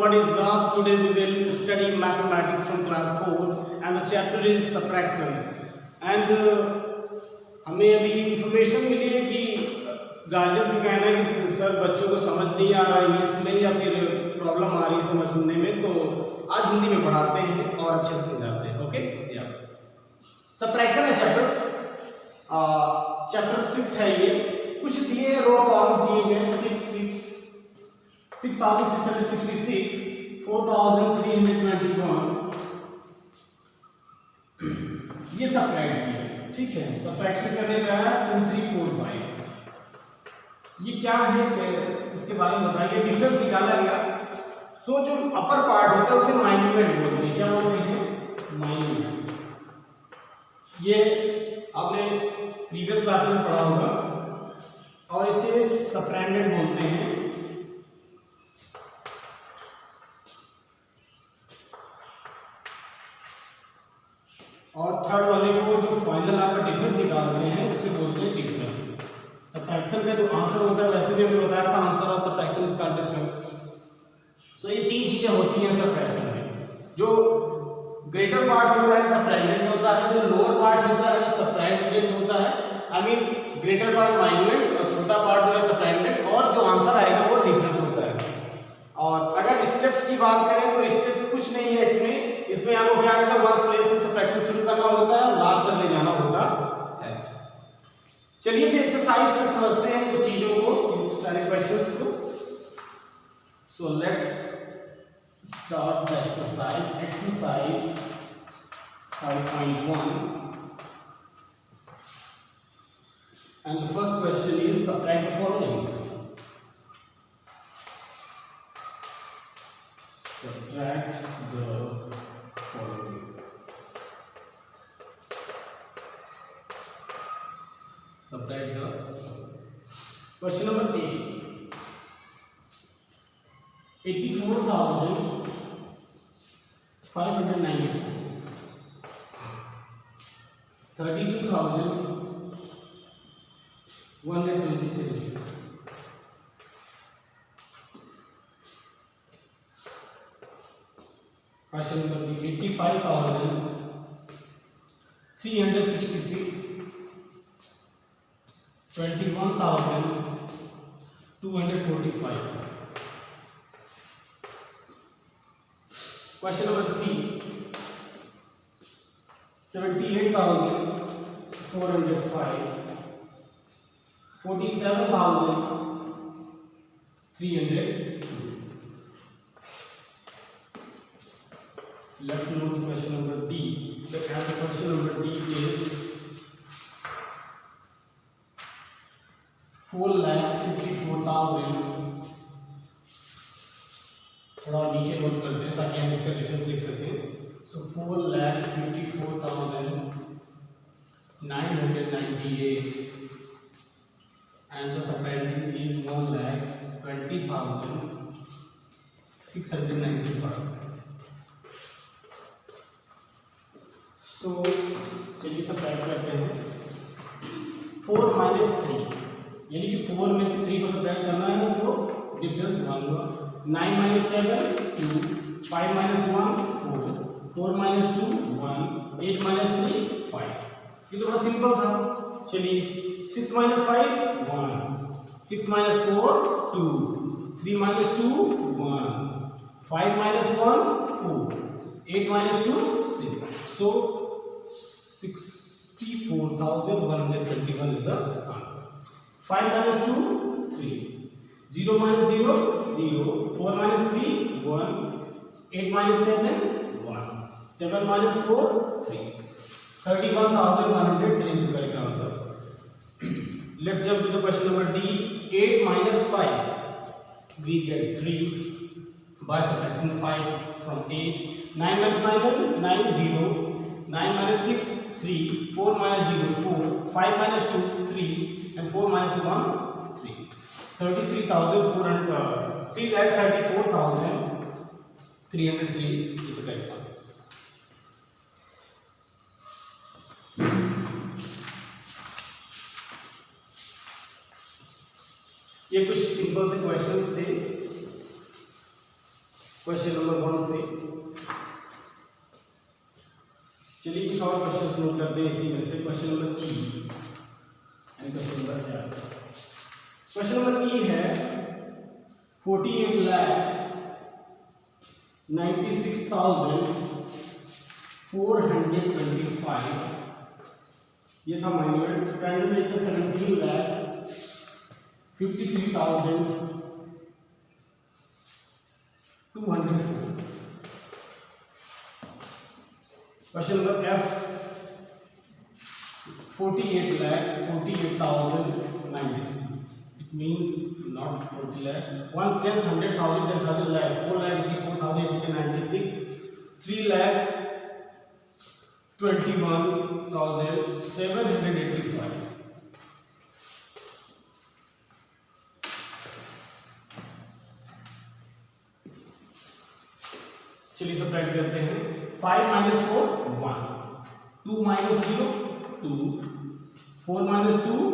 what is up? Today we will study mathematics from class 4 and the chapter is subtraction. And हमें अभी information मिली है कि guardians का कहना है कि सर बच्चों को समझ नहीं आ रहा इंग्लिश में या फिर प्रॉब्लम आ रही है समझने में, तो आज हिंदी में पढ़ाते हैं और अच्छे से समझाते हैं. ओके, या सबट्रैक्शन है चैप्टर 5 है. ये कुछ दिए रो फॉर्म दिए गए 6666, 4321, ये सबट्रैक्ट किया. ठीक है, सबट्रैक्शन करने का है 2 3 4 5. ये क्या है इसके बारे में बताइए. डिफरेंस निकाला गया. सो जो अपर पार्ट होता है उसे माइन्यूएंट बोलते हैं. क्या बोलते हैं? माइन्यूएंट. ये आपने प्रीवियस क्लास में पढ़ा होगा. और इसे सप्रेंडेड बोलते हैं. और थर्ड वाले को जो फाइनल आपका डिफरेंस निकालते हैं उसे बोलते हैं डिफरेंस. सबट्रैक्शन का जो आंसर होता है वैसे भी हमने बताया था, answer of subtraction is called difference. So ये तीन चीजें होती हैं सबट्रैक्शन में. जो ग्रेटर पार्ट होता है सप्रेंडेड होता है, जो लोअर पार्ट होता है सप्रेंडेड होता है. आई मीन ग्रेटर पार्ट माइन्यूएंट और छोटा पार्ट जो है सप्रेंडेड, और जो आंसर आएगा वो डिफरेंस होता है. और अगर स्टेप्स की बात करें तो स्टेप्स कुछ नहीं है इसमें आपको क्या करना है, वंस प्लेस से सबट्रैक्शन शुरू करना होता है, लास्ट तक ले जाना होता है. चलिए फिर एक्सरसाइज से समझते हैं कुछ चीजों को, सारे क्वेश्चंस को. So let's start the exercise 5.1. and the first question is subtract the following. Subtract the following. Subtract the question number 8. 84,594. 32,173. Question number 85,366. 21,245. Question number C. 78,405. 47,300. Let's move to question number D. The question number D is 4,54,000. थोड़ा नीचे note करते हैं ताकि हम इसका difference लिख सकें. सो 4,54,998 and the subtracting is 1,20,695. तो चलिए सबट्रैक्ट करते हैं. 4 minus 3 यानी कि 4 में से 3 को सबट्रैक्ट करना है, सो डिफरेंस 1 हुआ. 9 minus 7 2, 5 minus 1 4, 4 minus 2 1, 8 minus 3 5. ये तो बड़ा सिंपल था. चलिए 6 minus 5 1, 6 minus 4 2, 3 minus 2 1, 5 minus 1 4, 8 minus 2 6. So 64,121 is the answer. 5 minus 2 3, 0 minus 0 0, 4 minus 3 1, 8 minus 7 1, 7 minus 4 3. 31,103 is the correct answer. Let's jump to the question number D. 8 minus 5. We get 3 by subtracting 5 from 8. 9 minus 9 9 0. 9 minus 6 3. 4 minus 0 4. 5 minus 2 3 and 4 minus 1 3. 3,34,303 is the correct answer. ये कुछ simple से questions थे. Question number 1 से। चलिए कुछ और question note करते हैं इसी में से। Question number E and question number क्या। क्वेश्चन नंबर ई है 48,96,425। ये था माइन्यूट। स्टैंडर्ड में 17,53,204। Question number F 48,48,096। It means not 40 lakh. 1 tens, 100,000, 10,000 lakh, 4,84,896, 3,21,785. चलिए सब्ट्रैक्ट करते हैं। 5 minus 4 1, 2 minus 0 2, 4 minus 2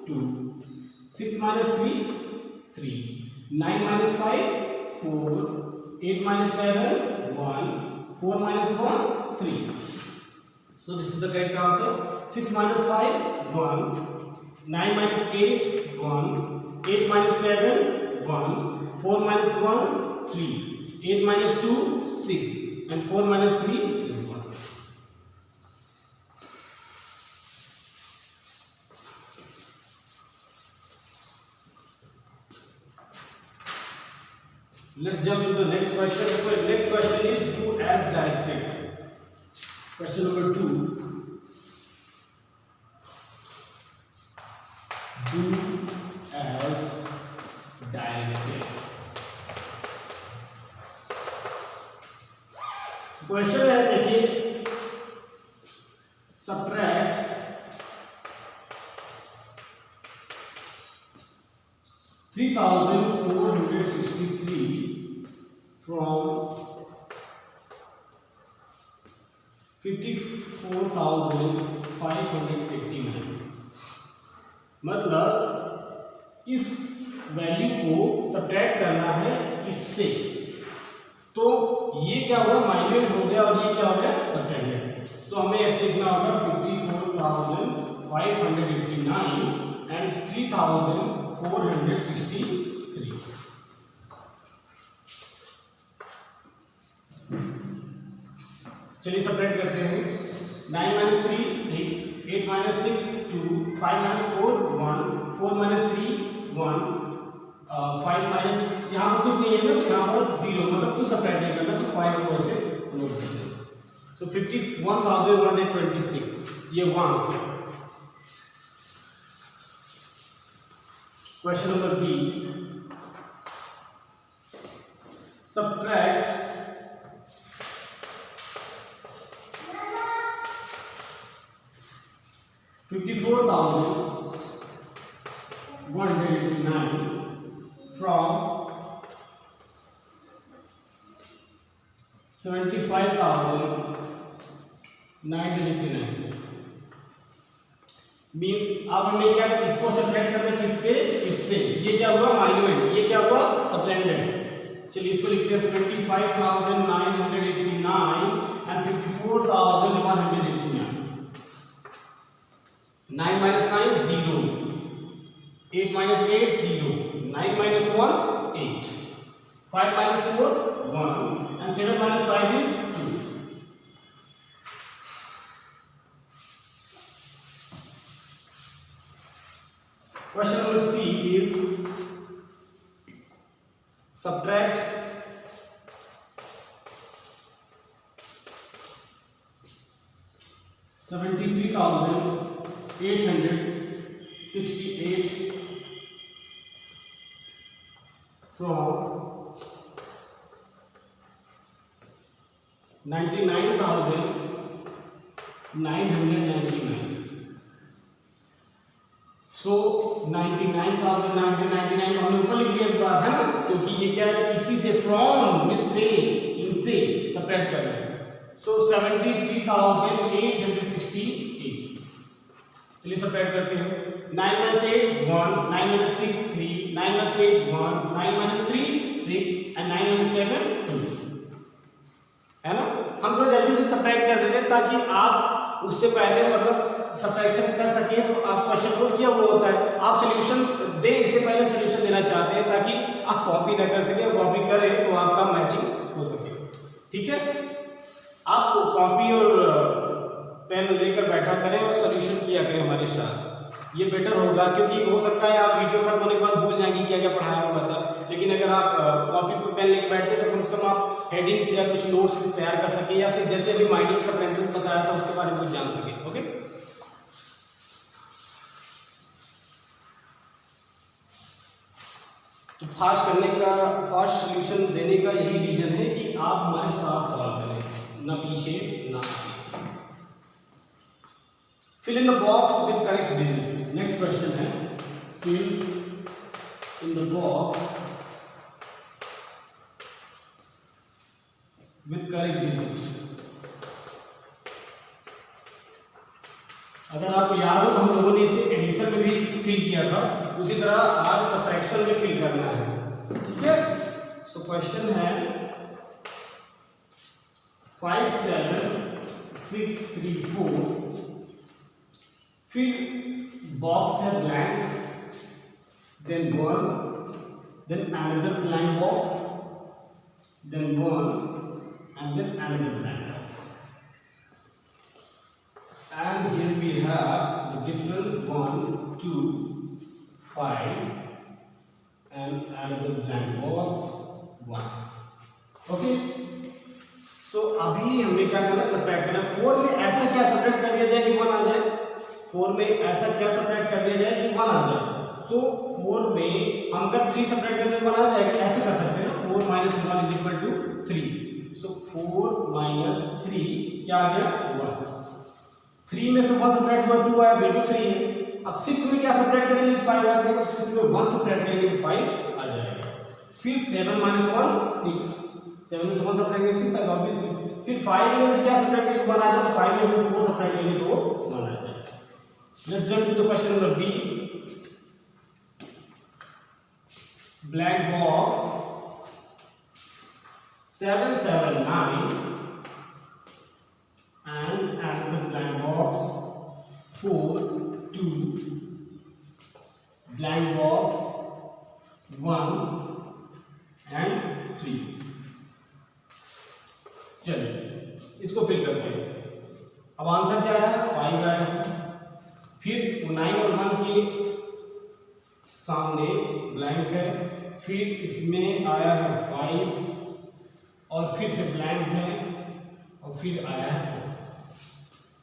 2, 6 minus 3 3, 9 minus 5 4, 8 minus 7 1, 4 minus 1 3. So this is the correct answer. 6 minus 5 1, 9 minus 8 1, 8 minus 7 1, 4 minus 1 3, 8 minus 2 6, and 4 minus 3 is 1. Let's jump to the next question. The next question is do as directed. Question number 2. Do as directed. Question है, देखिए, subtract 3,463 from 54,589। मतलब इस value को subtract करना है इससे। तो ये क्या हुआ, माइन्यूट हो गया, और ये क्या हो गया, सब्ट्रैक्टेड। तो हमें ऐसे लिखना होगा 54,589 एंड 3,463। चलिए सब्ट्रैक्ट करते हैं। 9 minus 3 6, 8 minus 6 2, 5 minus 4 1, 4 minus 3 1, 5 minus, यहाँ पर कुछ नहीं है ना, तो यहाँ पर 0, मतलब कुछ सब्ट्रैक्ट नहीं करना, तो 5 को ऐसे नोट कर दें। तो 51,126 ये 1 से। Question number B, subtract 54,189 from 75,989। Means अब हमें क्या, इसको सब्ट्रैक्ट करना है किससे, इससे। ये क्या हुआ, माइन्यूट, ये क्या हुआ, सब्ट्रैक्टेड। चलिए इसको लिखते हैं 75,989 and 54,189। 9 minus 9 0, 8 minus 8 0, 9 minus 1 8, 5 minus 4 1, and 7 minus 5 is 2. Question number C is subtract 73,868 from 99,999। सो 99,999 हमने ऊपर लिख लिया इस बार, है ना, क्योंकि ये क्या है, इसी से, फ्रॉम, मिस से, इनसे सब्ट्रैक्ट कर रहे हैं। सो 73,868। चलिए सब्ट्रैक्ट करते हैं। 9 minus 8 1, 9 minus 6 3, 9 minus 8 1, 9 minus 3 6, and 9 minus 7 2। Subtract कर देते हैं ताकि आप उससे पहले मतलब सब्ट्रैक्शन कर सकें। तो आप क्वेश्चन नोट किया वो होता है, आप सोल्यूशन दे इससे पहले हम सोल्यूशन देना चाहते हैं ताकि आप कॉपी ना कर सकें, कॉपी करें तो आपका मैचिंग हो सके। ठीक है, आप कॉपी और पेन लेकर बैठा करें और सोल्यूशन किया करें हमारे साथ, ये बेटर होगा। क्योंकि हो सकता है आप वीडियो खत्म होने के बाद भूल जाएंगे क्या क्या पढ़ाया हुआ था, लेकिन अगर आप कॉपी पे पेन लेके बैठते तो कम से कम आप हेडिंग्स या कुछ नोट्स तैयार कर सके, या फिर जैसे अभी माइन्यूट सप्रेंटेड बताया था उसके बारे में कुछ जान सके। ओके, तो फास्ट करने का, फास्ट सोल्यूशन देने का यही रीजन है कि आप हमारे साथ सवाल करें, ना पीछे ना आगे। Fill in the box with correct digit. Next question है, fill in the box with correct digit. अगर आपको याद हो तो हम लोगों ने इसे एडिशन में भी फिल किया था, उसी तरह आज सब्ट्रैक्शन में फिल करना है। ठीक है, सो क्वेश्चन है 5 7 6 3 4, फिर बॉक्स है blank, then 1, then another blank box, then 1 and then another blank box, and here we have the difference 1 2 5 and another blank box 1. Okay, so अभी हमें क्या करना है, सब्ट्रैक्ट करना है। 4 में ऐसा क्या सब्ट्रैक्ट कर दिया जाए कि 1 आ जाए, 4 में ऐसा क्या सब्ट्रैक्ट कर दिया जाए कि 1 आ जाए। सो 4 में हम अगर 3 सब्ट्रैक्ट करते हैं 1 आ जाएगा, ऐसे कर सकते हैं ना, 4 - 1 = 3। सो 4 - 3 क्या आ गया, 1। 3 में से 1 सब्ट्रैक्ट हुआ 2 आया, बिल्कुल सही है। अब 6 में क्या सब्ट्रैक्ट करेंगे, 5 आ जाएगा। 6 में 1 सब्ट्रैक्ट करेंगे तो 5 आ जाएगा। फिर 7 - 1 6, 7 में से 1 सब्ट्रैक्ट करेंगे 6 आएगा ऑब्वियसली। फिर 5 में से क्या सब्ट्रैक्ट करेंगे 1 आ जाएगा, तो 5 में से 4 सब्ट्रैक्ट करेंगे तो 1 आ जाएगा। Let's jump to the question number B. Blank box 7 7 9 and another blank box 4 2, blank box 1 and 3। चलिए इसको फिल करते हैं। अब आंसर क्या है, 5 आएगा। फिर 9 और 1 के सामने ब्लैंक है, फिर इसमें आया है 5 और फिर से ब्लैंक है और फिर आया है 4।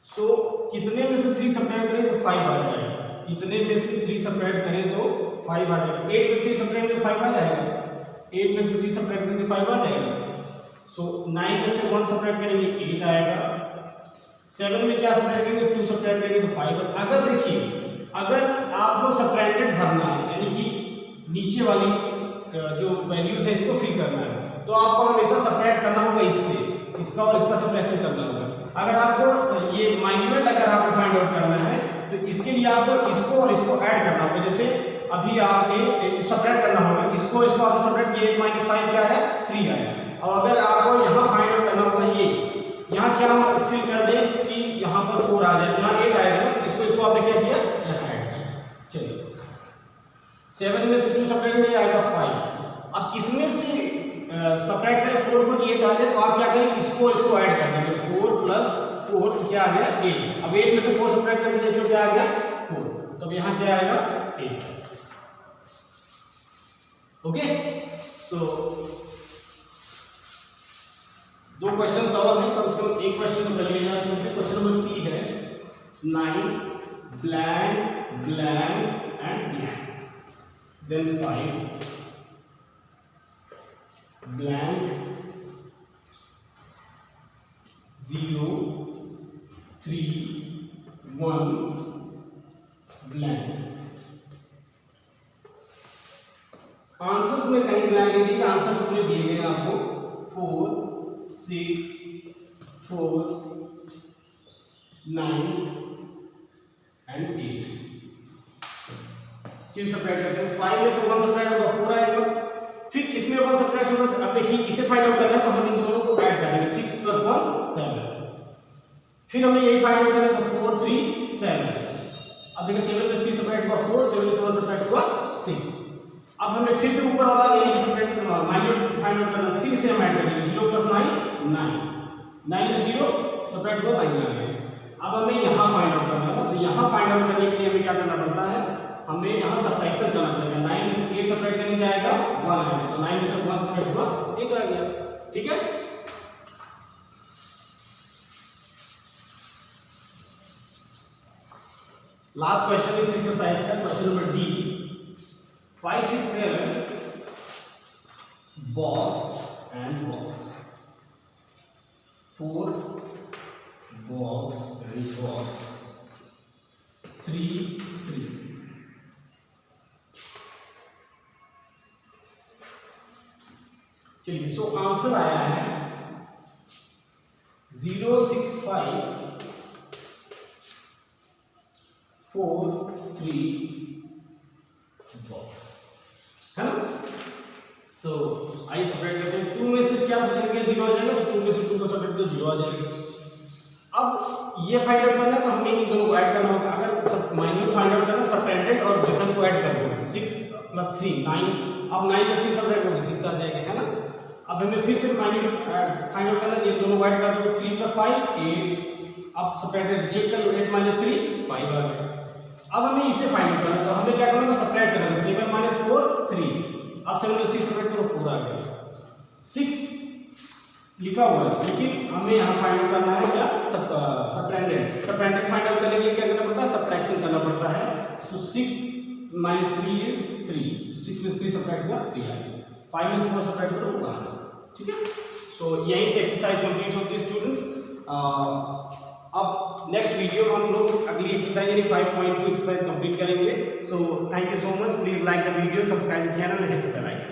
सो कितने में से 3 सब्ट्रैक्ट करें तो 5 आ जाएगा, कितने में से 3 सब्ट्रैक्ट करें तो 5 आ जाएगा। 8 में से 3 सब्ट्रैक्ट करें तो 5 आ जाएगा, 8 में से 3 सब्ट्रैक्ट करें तो 5 आ जाएगा। सो 9 में से 1 सब्ट्रैक्ट करेंगे 8 आएगा। 7 में क्या सब्ट्रैक्ट करेंगे, 2 सब्ट्रैक्ट करेंगे तो 5। अगर देखिए, अगर आपको सब्ट्रैक्टेड भरना है, यानी कि नीचे वाली जो वैल्यूज है इसको फिल करना है, तो आपको हमेशा सब्ट्रैक्ट करना होगा इससे, इसका और इसका सब्ट्रैक्शन करना होगा। अगर आपको ये माइन्यूट अगर आपको फाइंड आउट करना है तो इसके लिए आपको इसको और इसको ऐड करना होगा। जैसे अभी आपने सब्ट्रैक्ट करना होगा, इसको इसको आपने सब्ट्रैक्ट किया, 8 - 5 क्या है, 3 आया। और अगर आपको यहाँ फाइंड आउट करना होगा, ये यहाँ क्या हम फिल कर दें कि यहाँ पर 4 आ जाए, यहाँ 8 आएगा ना, तो इसको आपने क्या किया, यहाँ ऐड किया। चलिए 7 में से 2 सब्ट्रैक्ट में आएगा 5। अब किसमें से सब्ट्रैक्ट करें 4 को 8 आ जाए, तो आप क्या करेंगे, इसको इसको ऐड कर देंगे। 4 + 4 क्या आ गया, 8। अब 8 में से 4 सब्ट्रैक्ट करके देख लो क्या आ गया, 4। तो अब यहाँ क्या आएगा, 8। ओके, सो 2 क्वेश्चन सॉल्व हैं, कम से कम एक क्वेश्चन कर लिया जाए। क्वेश्चन नंबर सी है 9 blank blank and blank, then 5 blank 0 3 1 blank. Answers में कहीं ब्लैंक नहीं दिया, आंसर पूरे दिए गए आपको 4 6 4 9 एंड 8। किन सब्ट्रैक्ट करते हैं, 5 में से 1 सब्ट्रैक्ट होगा 4 आएगा। फिर इसमें 1 सब्ट्रैक्ट होगा, अब देखिए इसे फाइंड आउट करना है तो हम इन दोनों को ऐड कर देंगे। 6 + 1 7, फिर हमें यही फाइंड आउट करना है, तो 4 3 7। अब देखिए 7 + 3 सब्ट्रैक्ट हुआ 4, 7 + 1 सब्ट्रैक्ट हुआ 6। अब हमें फिर से ऊपर वाला यानी कि सब्ट्रैक्ट माइनस फाइंड आउट करना, फिर से हम ऐड करेंगे 0 + 9 9, 9 में 0 सब्ट्रैक्ट हुआ 9 आ गया। अब हमें यहाँ फाइंड आउट करना है ना, तो यहाँ फाइंड आउट करने के लिए हमें क्या करना पड़ता है, हमें यहाँ सब्ट्रैक्शन करना पड़ेगा। 9 में से 8 सब्ट्रैक्ट करेंगे क्या आएगा 1 आएगा, तो 9 में से 1 सब्ट्रैक्ट हुआ 8 आ गया। ठीक है, लास्ट क्वेश्चन इस एक्सरसाइज का question number D. 5 6 7 box and box, 4 box and box, 3 3। चलिए, सो आंसर आया है 0 6 5 4 3 बॉक्स, है ना। सो आइए सब्ट्रैक्ट करते हैं। 2 में से क्या सब्ट्रैक्ट किया 0 आ जाएगा, तो 2 में से 2 को सब्ट्रैक्ट किया 0 आ जाएगा। अब ये फाइंड आउट करना है, तो हमें इन दोनों को ऐड करना होगा। अगर माइन्यूट फाइंड आउट करना, सब्ट्रैक्टेड और डिफरेंस को ऐड कर दो। 6 + 3 9, अब 9 + 3 सब्ट्रैक्ट होगा 6 आ जाएगा, है ना। अब हमें फिर से माइन्यूट फाइंड आउट करना है, ये दोनों को ऐड कर दो। 3 + 5 8, अब सब्ट्रैक्टेड चेक कर लो, 8 - 3 5 आ गया। अब हमें इसे फाइंड करना है, तो हमें क्या करना है, सब्ट्रैक्ट करना है। 7 - 4 3, अब 7 + 3 सब्ट्रैक्ट करो 4 आ गया। 6 लिखा हुआ है, लेकिन हमें यहाँ फाइंड आउट करना है क्या, सब्ट्रैक्टेड। सब्ट्रैक्टेड फाइंड आउट करने के लिए क्या करना पड़ता है, सब्ट्रैक्शन करना पड़ता है। तो 6 - 3 इज 3, 6 में 3 सब्ट्रैक्ट हुआ 3 आ गया। 5 में 4 सब्ट्रैक्ट करो 1। ठीक है, सो यहीं से एक्सरसाइज कंप्लीट होती है स्टूडेंट्स। अब नेक्स्ट वीडियो में हम लोग अगली एक्सरसाइज यानी 5.2 एक्सरसाइज कंप्लीट करेंगे। So thank you so much, please like the video, subscribe the channel, hit the bell icon.